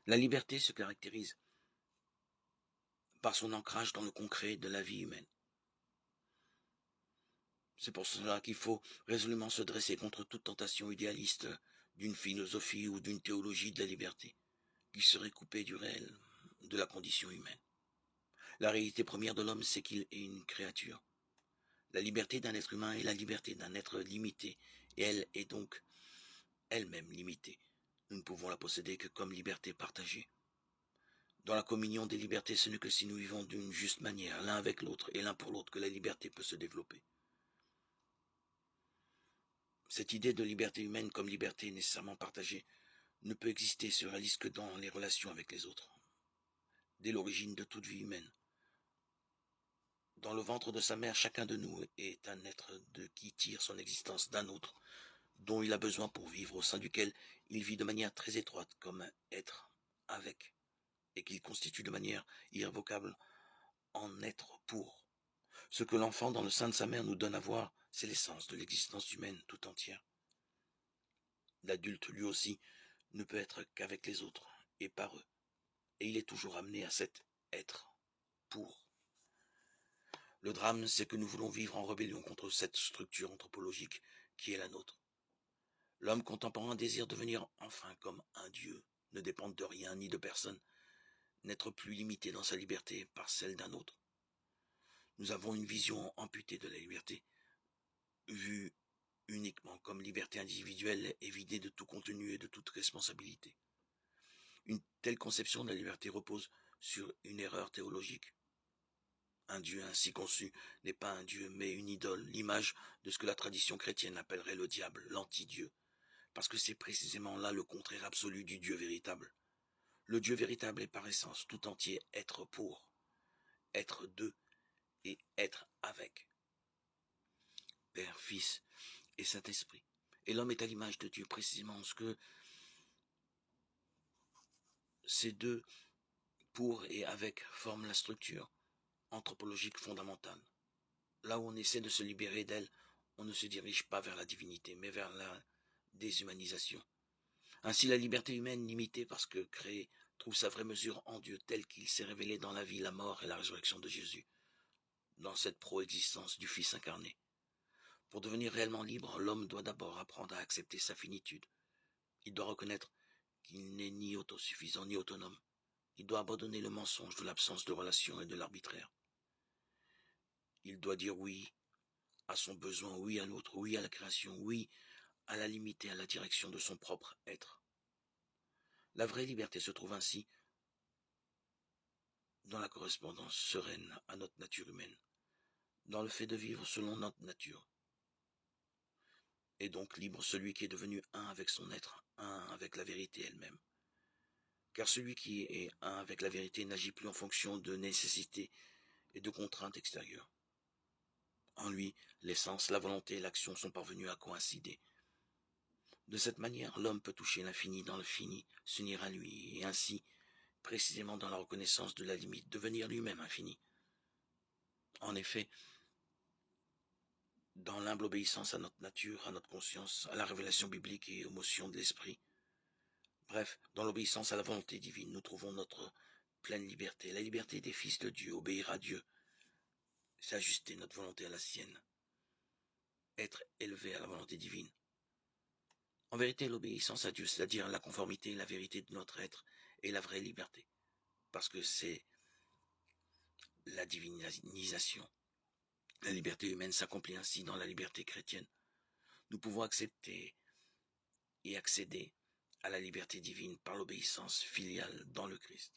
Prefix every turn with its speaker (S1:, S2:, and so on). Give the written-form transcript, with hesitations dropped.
S1: La liberté se caractérise par son ancrage dans le concret de la vie humaine. C'est pour cela qu'il faut résolument se dresser contre toute tentation idéaliste d'une philosophie ou d'une théologie de la liberté, qui serait coupée du réel, de la condition humaine. La réalité première de l'homme, c'est qu'il est une créature. La liberté d'un être humain est la liberté d'un être limité, et elle est donc elle-même limitée. Nous ne pouvons la posséder que comme liberté partagée. Dans la communion des libertés, ce n'est que si nous vivons d'une juste manière, l'un avec l'autre et l'un pour l'autre, que la liberté peut se développer. Cette idée de liberté humaine comme liberté nécessairement partagée ne peut exister, se réalise que dans les relations avec les autres. Dès l'origine de toute vie humaine, dans le ventre de sa mère, chacun de nous est un être qui tire son existence d'un autre, dont il a besoin pour vivre, au sein duquel il vit de manière très étroite comme un être avec, et qu'il constitue de manière irrévocable en être pour. Ce que l'enfant dans le sein de sa mère nous donne à voir, c'est l'essence de l'existence humaine tout entière. L'adulte, lui aussi, ne peut être qu'avec les autres et par eux, et il est toujours amené à cet être pour. Le drame, c'est que nous voulons vivre en rébellion contre cette structure anthropologique qui est la nôtre. L'homme contemporain désire devenir enfin comme un dieu, ne dépendre de rien ni de personne, n'être plus limité dans sa liberté par celle d'un autre. Nous avons une vision amputée de la liberté, vue uniquement comme liberté individuelle et vidée de tout contenu et de toute responsabilité. Une telle conception de la liberté repose sur une erreur théologique. Un Dieu ainsi conçu n'est pas un Dieu, mais une idole, l'image de ce que la tradition chrétienne appellerait le diable, l'anti-Dieu, parce que c'est précisément là le contraire absolu du Dieu véritable. Le Dieu véritable est par essence tout entier être pour, être de et être avec. Père, Fils et Saint-Esprit. Et l'homme est à l'image de Dieu, précisément ce que ces deux, pour et avec, forment la structure anthropologique fondamentale. Là où on essaie de se libérer d'elle, on ne se dirige pas vers la divinité, mais vers la déshumanisation. Ainsi, la liberté humaine, limitée parce que créée, trouve sa vraie mesure en Dieu, tel qu'il s'est révélé dans la vie, la mort et la résurrection de Jésus, dans cette proexistence du Fils incarné. Pour devenir réellement libre, l'homme doit d'abord apprendre à accepter sa finitude. Il doit reconnaître qu'il n'est ni autosuffisant ni autonome. Il doit abandonner le mensonge de l'absence de relation et de l'arbitraire. Il doit dire oui à son besoin, oui à l'autre, oui à la création, oui à la limite et à la direction de son propre être. La vraie liberté se trouve ainsi dans la correspondance sereine à notre nature humaine, dans le fait de vivre selon notre nature. Et donc libre celui qui est devenu un avec son être, un avec la vérité elle-même. Car celui qui est un avec la vérité n'agit plus en fonction de nécessités et de contraintes extérieures. En lui, l'essence, la volonté et l'action sont parvenus à coïncider. De cette manière, l'homme peut toucher l'infini dans le fini, s'unir à lui, et ainsi, précisément dans la reconnaissance de la limite, devenir lui-même infini. En effet, dans l'humble obéissance à notre nature, à notre conscience, à la révélation biblique et aux motions de l'esprit, bref, dans l'obéissance à la volonté divine, nous trouvons notre pleine liberté, la liberté des fils de Dieu, obéir à Dieu, c'est ajuster notre volonté à la sienne, être élevé à la volonté divine. En vérité, l'obéissance à Dieu, c'est-à-dire la conformité et la vérité de notre être, est la vraie liberté, parce que c'est la divinisation. La liberté humaine s'accomplit ainsi dans la liberté chrétienne. Nous pouvons accepter et accéder à la liberté divine par l'obéissance filiale dans le Christ.